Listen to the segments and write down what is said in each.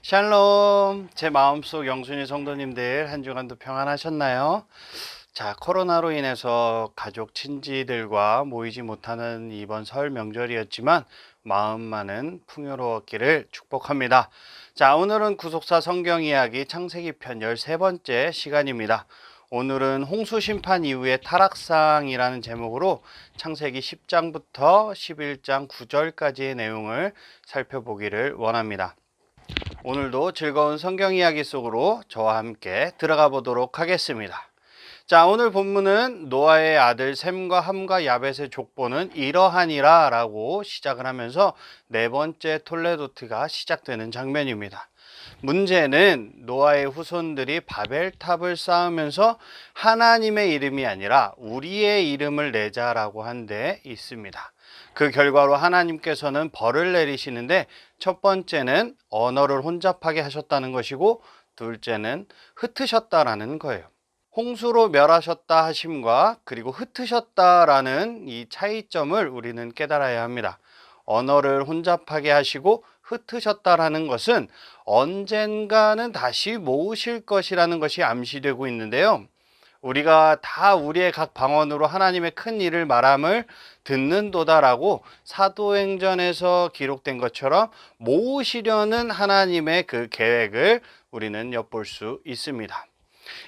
샬롬, 제 마음속 영순이 성도님들 한 주간도 평안하셨나요? 자, 코로나로 인해서 가족 친지들과 모이지 못하는 이번 설 명절이었지만 마음만은 풍요로웠기를 축복합니다. 자, 오늘은 구속사 성경 이야기 창세기 편 13번째 시간입니다. 오늘은 홍수 심판 이후의 타락상이라는 제목으로 창세기 10장부터 11장 9절까지의 내용을 살펴보기를 원합니다. 오늘도 즐거운 성경 이야기 속으로 저와 함께 들어가 보도록 하겠습니다. 자, 오늘 본문은 노아의 아들 셈과 함과 야벳의 족보는 이러하니라 라고 시작을 하면서 네 번째 톨레도트가 시작되는 장면입니다. 문제는 노아의 후손들이 바벨탑을 쌓으면서 하나님의 이름이 아니라 우리의 이름을 내자라고 한 데 있습니다. 그 결과로 하나님께서는 벌을 내리시는데 첫 번째는 언어를 혼잡하게 하셨다는 것이고 둘째는 흩으셨다라는 거예요. 홍수로 멸하셨다 하심과 그리고 흩으셨다라는 이 차이점을 우리는 깨달아야 합니다. 언어를 혼잡하게 하시고 흩으셨다라는 것은 언젠가는 다시 모으실 것이라는 것이 암시되고 있는데요. 우리가 다 우리의 각 방언으로 하나님의 큰 일을 말함을 듣는도다라고 사도행전에서 기록된 것처럼 모으시려는 하나님의 그 계획을 우리는 엿볼 수 있습니다.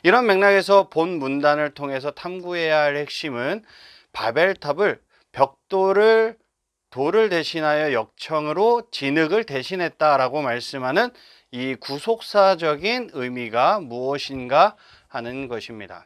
이런 맥락에서 본 문단을 통해서 탐구해야 할 핵심은 바벨탑을 벽돌을 돌을 대신하여 역청으로 진흙을 대신했다라고 말씀하는 이 구속사적인 의미가 무엇인가 하는 것입니다.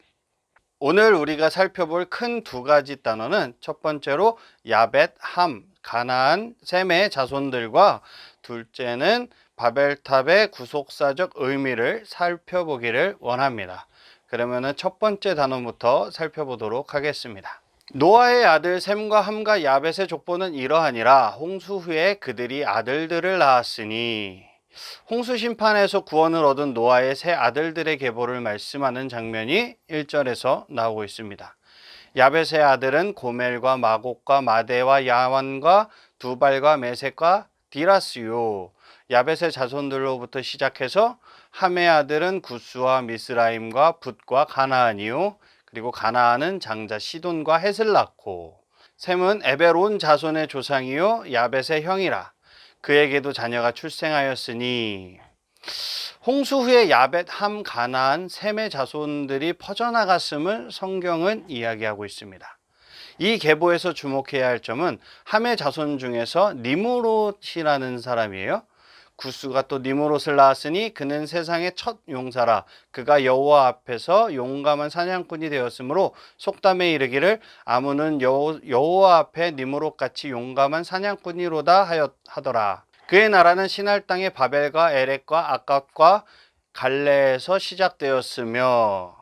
오늘 우리가 살펴볼 큰 두 가지 단어는 첫 번째로 야벳, 함, 가나안, 셈의 자손들과 둘째는 바벨탑의 구속사적 의미를 살펴보기를 원합니다. 그러면 첫 번째 단어부터 살펴보도록 하겠습니다. 노아의 아들 셈과 함과 야벳의 족보는 이러하니라. 홍수 후에 그들이 아들들을 낳았으니. 홍수 심판에서 구원을 얻은 노아의 세 아들들의 계보를 말씀하는 장면이 1절에서 나오고 있습니다. 야벳의 아들은 고멜과 마곡과 마대와 야완과 두발과 메섹과 디라스요. 야벳의 자손들로부터 시작해서 함의 아들은 구스와 미스라임과 붓과 가나안이요. 그리고 가나안은 장자 시돈과 헷을 낳고 셈은 에베론 자손의 조상이요 야벳의 형이라. 그에게도 자녀가 출생하였으니. 홍수 후에 야벳, 함, 가나안, 셈의 자손들이 퍼져나갔음을 성경은 이야기하고 있습니다. 이 계보에서 주목해야 할 점은 함의 자손 중에서 니므롯이라는 사람이에요. 구스가 또 니므롯을 낳았으니 그는 세상의 첫 용사라. 그가 여호와 앞에서 용감한 사냥꾼이 되었으므로 속담에 이르기를 아문은 여호와 앞에 니므롯같이 용감한 사냥꾼이로다 하더라. 그의 나라는 신할 땅의 바벨과 에렉과 아깝과 갈레에서 시작되었으며.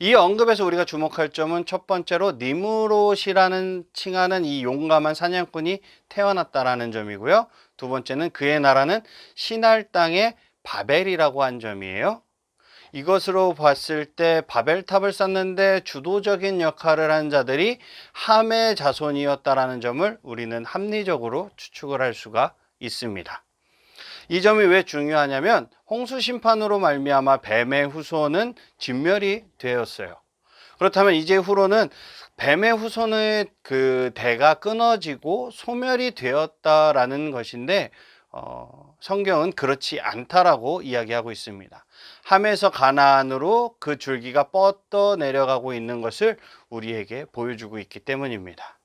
이 언급에서 우리가 주목할 점은 첫 번째로 니므롯이라는 칭하는 이 용감한 사냥꾼이 태어났다라는 점이고요. 두 번째는 그의 나라는 신할 땅의 바벨이라고 한 점이에요. 이것으로 봤을 때 바벨탑을 쌓는데 주도적인 역할을 한 자들이 함의 자손이었다라는 점을 우리는 합리적으로 추측을 할 수가 있습니다. 이 점이 왜 중요하냐면 홍수 심판으로 말미암아 뱀의 후손은 진멸이 되었어요. 그렇다면 이제 후로는 뱀의 후손의 그 대가 끊어지고 소멸이 되었다라는 것인데 성경은 그렇지 않다라고 이야기하고 있습니다. 함에서 가나안으로 그 줄기가 뻗어 내려가고 있는 것을 우리에게 보여주고 있기 때문입니다.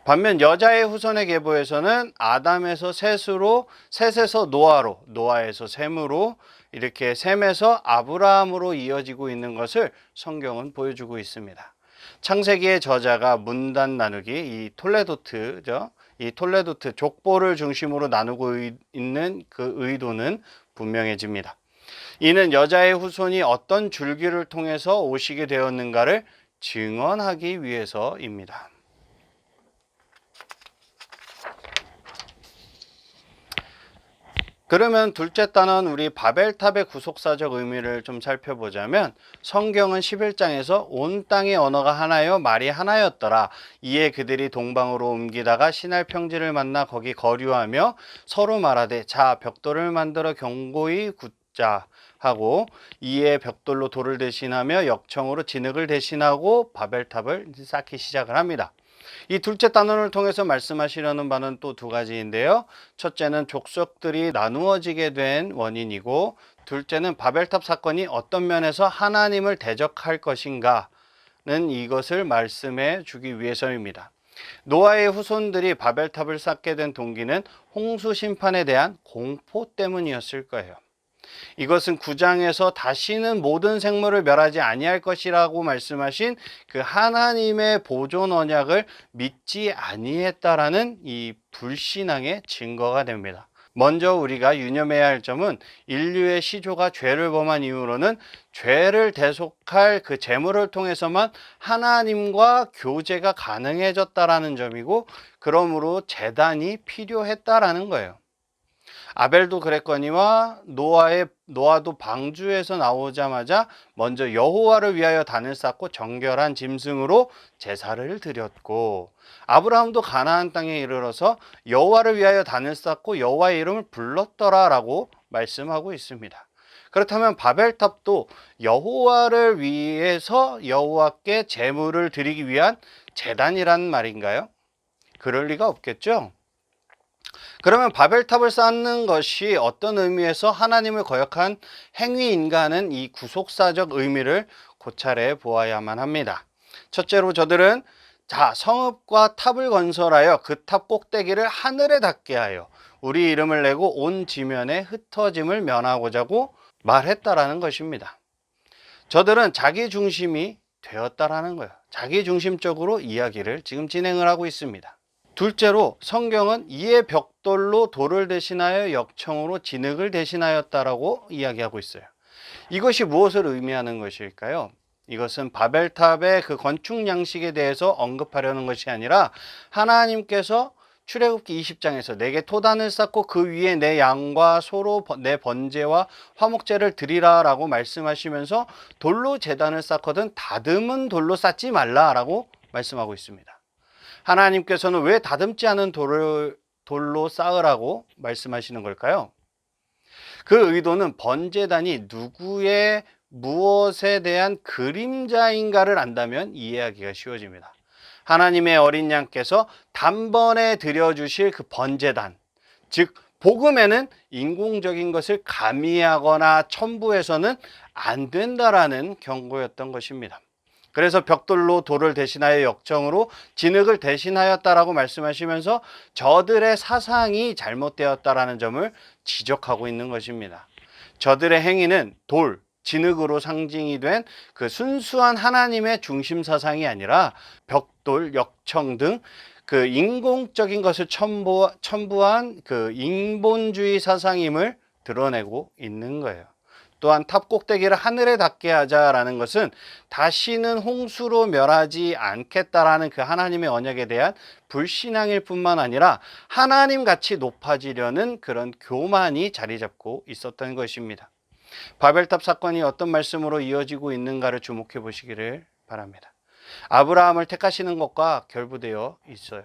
반면 여자의 후손의 계보에서는 아담에서 셋으로, 셋에서 노아로, 노아에서 셈으로, 이렇게 셈에서 아브라함으로 이어지고 있는 것을 성경은 보여주고 있습니다. 창세기의 저자가 문단 나누기, 이 톨레도트죠. 이 톨레도트 족보를 중심으로 나누고 있는 그 의도는 분명해집니다. 이는 여자의 후손이 어떤 줄기를 통해서 오시게 되었는가를 증언하기 위해서입니다. 그러면 둘째 단원 우리 바벨탑의 구속사적 의미를 좀 살펴보자면 성경은 11장에서 온 땅의 언어가 하나요 말이 하나였더라. 이에 그들이 동방으로 옮기다가 시날 평지를 만나 거기 거류하며 서로 말하되 자 벽돌을 만들어 견고히 굳자 하고 이에 벽돌로 돌을 대신하며 역청으로 진흙을 대신하고 바벨탑을 쌓기 시작을 합니다. 이 둘째 단원을 통해서 말씀하시려는 바는 또 두 가지인데요. 첫째는 족속들이 나누어지게 된 원인이고, 둘째는 바벨탑 사건이 어떤 면에서 하나님을 대적할 것인가는 이것을 말씀해 주기 위해서입니다. 노아의 후손들이 바벨탑을 쌓게 된 동기는 홍수 심판에 대한 공포 때문이었을 거예요. 이것은 9장에서 다시는 모든 생물을 멸하지 아니할 것이라고 말씀하신 그 하나님의 보존 언약을 믿지 아니했다라는 이 불신앙의 증거가 됩니다. 먼저 우리가 유념해야 할 점은 인류의 시조가 죄를 범한 이후로는 죄를 대속할 그 제물을 통해서만 하나님과 교제가 가능해졌다라는 점이고, 그러므로 제단이 필요했다라는 거예요. 아벨도 그랬거니와 노아도 방주에서 나오자마자 먼저 여호와를 위하여 단을 쌓고 정결한 짐승으로 제사를 드렸고, 아브라함도 가나안 땅에 이르러서 여호와를 위하여 단을 쌓고 여호와의 이름을 불렀더라라고 말씀하고 있습니다. 그렇다면 바벨탑도 여호와를 위해서 여호와께 제물을 드리기 위한 제단이란 말인가요? 그럴 리가 없겠죠. 그러면 바벨탑을 쌓는 것이 어떤 의미에서 하나님을 거역한 행위인가는 이 구속사적 의미를 고찰해 보아야만 합니다. 첫째로 저들은 성읍과 탑을 건설하여 그 탑 꼭대기를 하늘에 닿게 하여 우리 이름을 내고 온 지면에 흩어짐을 면하고자고 말했다라는 것입니다. 저들은 자기 중심이 되었다라는 거예요. 자기 중심적으로 이야기를 지금 진행을 하고 있습니다. 둘째로 성경은 이에 벽돌로 돌을 대신하여 역청으로 진흙을 대신하였다라고 이야기하고 있어요. 이것이 무엇을 의미하는 것일까요? 이것은 바벨탑의 그 건축 양식에 대해서 언급하려는 것이 아니라 하나님께서 출애굽기 20장에서 내게 토단을 쌓고 그 위에 내 양과 소로 내 번제와 화목제를 드리라 라고 말씀하시면서 돌로 제단을 쌓거든 다듬은 돌로 쌓지 말라라고 말씀하고 있습니다. 하나님께서는 왜 다듬지 않은 돌로 쌓으라고 말씀하시는 걸까요? 그 의도는 번제단이 누구의 무엇에 대한 그림자인가를 안다면 이해하기가 쉬워집니다. 하나님의 어린 양께서 단번에 드려주실 그 번제단, 즉 복음에는 인공적인 것을 가미하거나 첨부해서는 안 된다라는 경고였던 것입니다. 그래서 벽돌로 돌을 대신하여 역청으로 진흙을 대신하였다라고 말씀하시면서 저들의 사상이 잘못되었다라는 점을 지적하고 있는 것입니다. 저들의 행위는 돌, 진흙으로 상징이 된 그 순수한 하나님의 중심 사상이 아니라 벽돌, 역청 등 그 인공적인 것을 첨부한 그 인본주의 사상임을 드러내고 있는 거예요. 또한 탑 꼭대기를 하늘에 닿게 하자라는 것은 다시는 홍수로 멸하지 않겠다라는 그 하나님의 언약에 대한 불신앙일 뿐만 아니라 하나님 같이 높아지려는 그런 교만이 자리 잡고 있었던 것입니다. 바벨탑 사건이 어떤 말씀으로 이어지고 있는가를 주목해 보시기를 바랍니다. 아브라함을 택하시는 것과 결부되어 있어요.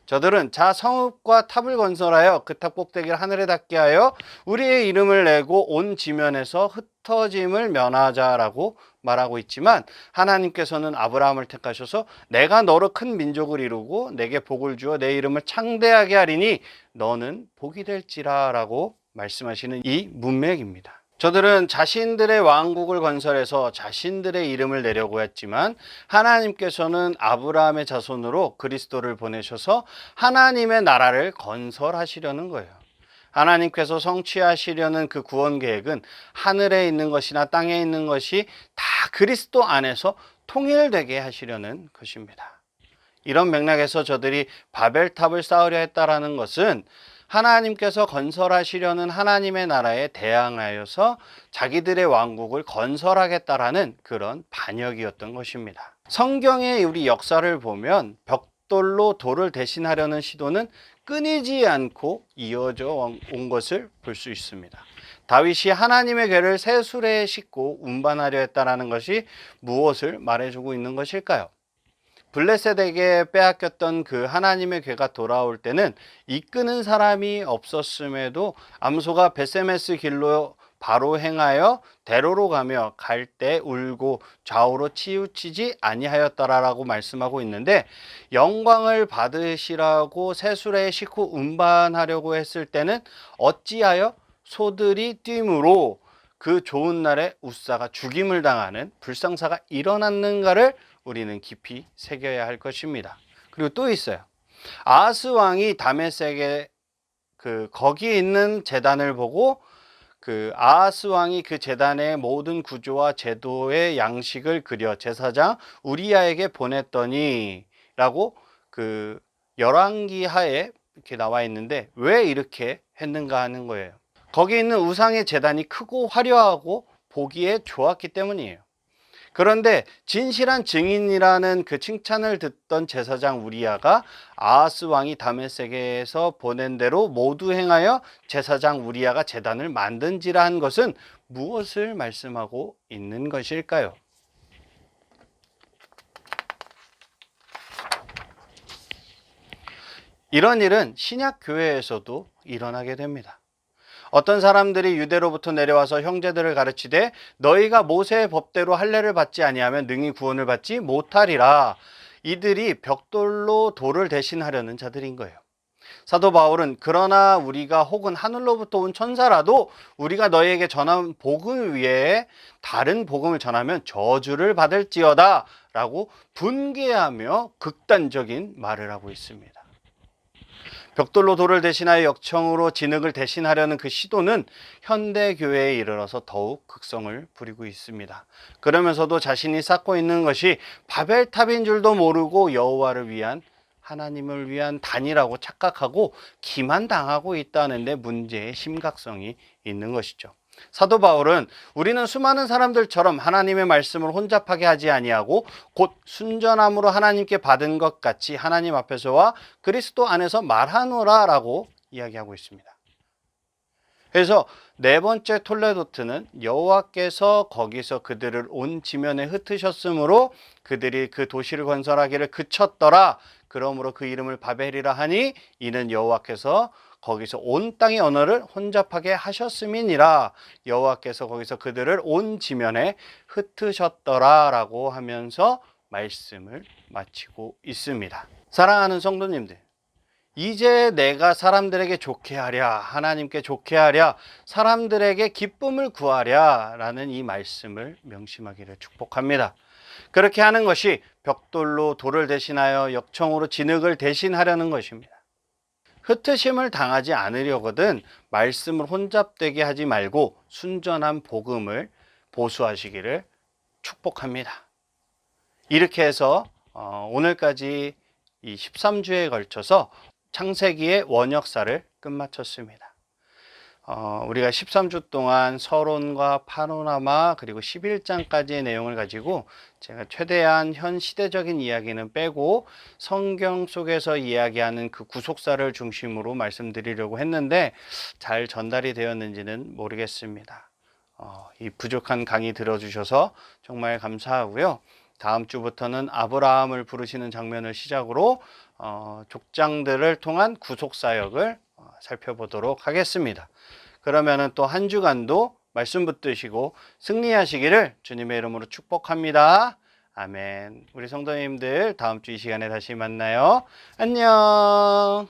저들은 성읍과 탑을 건설하여 그 탑 꼭대기를 하늘에 닿게 하여 우리의 이름을 내고 온 지면에서 흩어짐을 면하자라고 말하고 있지만, 하나님께서는 아브라함을 택하셔서 내가 너로 큰 민족을 이루고 내게 복을 주어 내 이름을 창대하게 하리니 너는 복이 될지라 라고 말씀하시는 이 문맥입니다. 저들은 자신들의 왕국을 건설해서 자신들의 이름을 내려고 했지만, 하나님께서는 아브라함의 자손으로 그리스도를 보내셔서 하나님의 나라를 건설하시려는 거예요. 하나님께서 성취하시려는 그 구원 계획은 하늘에 있는 것이나 땅에 있는 것이 다 그리스도 안에서 통일되게 하시려는 것입니다. 이런 맥락에서 저들이 바벨탑을 쌓으려 했다라는 것은 하나님께서 건설하시려는 하나님의 나라에 대항하여서 자기들의 왕국을 건설하겠다라는 그런 반역이었던 것입니다. 성경의 우리 역사를 보면 벽돌로 돌을 대신하려는 시도는 끊이지 않고 이어져 온 것을 볼 수 있습니다. 다윗이 하나님의 궤를 새 수레에 싣고 운반하려 했다라는 것이 무엇을 말해주고 있는 것일까요? 블레셋에게 빼앗겼던 그 하나님의 궤가 돌아올 때는 이끄는 사람이 없었음에도 암소가 베세메스 길로 바로 행하여 대로로 가며 갈 때 울고 좌우로 치우치지 아니하였더라라고 말씀하고 있는데, 영광을 받으시라고 새 수레에 싣고 운반하려고 했을 때는 어찌하여 소들이 뛰므로 그 좋은 날에 웃사가 죽임을 당하는 불상사가 일어났는가를 우리는 깊이 새겨야 할 것입니다. 그리고 또 있어요. 아하스 왕이 다메섹에 거기 있는 제단을 보고 아하스 왕이 그 제단의 모든 구조와 제도의 양식을 그려 제사장 우리야에게 보냈더니 라고 열왕기 하에 이렇게 나와 있는데, 왜 이렇게 했는가 하는 거예요. 거기 있는 우상의 제단이 크고 화려하고 보기에 좋았기 때문이에요. 그런데 진실한 증인이라는 그 칭찬을 듣던 제사장 우리야가 아하스 왕이 다메섹에서 보낸 대로 모두 행하여 제사장 우리야가 제단을 만든지라 한 것은 무엇을 말씀하고 있는 것일까요? 이런 일은 신약 교회에서도 일어나게 됩니다. 어떤 사람들이 유대로부터 내려와서 형제들을 가르치되 너희가 모세의 법대로 할례를 받지 아니하면 능히 구원을 받지 못하리라. 이들이 벽돌로 돌을 대신하려는 자들인 거예요. 사도 바울은 그러나 우리가 혹은 하늘로부터 온 천사라도 우리가 너희에게 전한 복음 위에 다른 복음을 전하면 저주를 받을지어다 라고 분개하며 극단적인 말을 하고 있습니다. 벽돌로 돌을 대신하여 역청으로 진흙을 대신하려는 그 시도는 현대교회에 이르러서 더욱 극성을 부리고 있습니다. 그러면서도 자신이 쌓고 있는 것이 바벨탑인 줄도 모르고 여호와를 위한, 하나님을 위한 단이라고 착각하고 기만당하고 있다는 데 문제의 심각성이 있는 것이죠. 사도 바울은 우리는 수많은 사람들처럼 하나님의 말씀을 혼잡하게 하지 아니하고 곧 순전함으로 하나님께 받은 것 같이 하나님 앞에서와 그리스도 안에서 말하노라 라고 이야기하고 있습니다. 그래서 네 번째 톨레도트는 여호와께서 거기서 그들을 온 지면에 흩으셨으므로 그들이 그 도시를 건설하기를 그쳤더라. 그러므로 그 이름을 바벨이라 하니 이는 여호와께서 거기서 온 땅의 언어를 혼잡하게 하셨음이니라. 여호와께서 거기서 그들을 온 지면에 흩으셨더라 라고 하면서 말씀을 마치고 있습니다. 사랑하는 성도님들, 이제 내가 사람들에게 좋게 하랴, 하나님께 좋게 하랴, 사람들에게 기쁨을 구하랴 라는 이 말씀을 명심하기를 축복합니다. 그렇게 하는 것이 벽돌로 돌을 대신하여 역청으로 진흙을 대신하려는 것입니다. 흩으심을 당하지 않으려거든 말씀을 혼잡되게 하지 말고 순전한 복음을 보수하시기를 축복합니다. 이렇게 해서 오늘까지 이 13주에 걸쳐서 창세기의 원역사를 끝마쳤습니다. 우리가 13주 동안 서론과 파노라마 그리고 11장까지의 내용을 가지고 제가 최대한 현 시대적인 이야기는 빼고 성경 속에서 이야기하는 그 구속사를 중심으로 말씀드리려고 했는데 잘 전달이 되었는지는 모르겠습니다. 이 부족한 강의 들어주셔서 정말 감사하고요. 다음 주부터는 아브라함을 부르시는 장면을 시작으로 족장들을 통한 구속사역을 살펴보도록 하겠습니다. 그러면은 또 한 주간도 말씀 붙드시고 승리하시기를 주님의 이름으로 축복합니다. 아멘. 우리 성도님들 다음 주 이 시간에 다시 만나요. 안녕.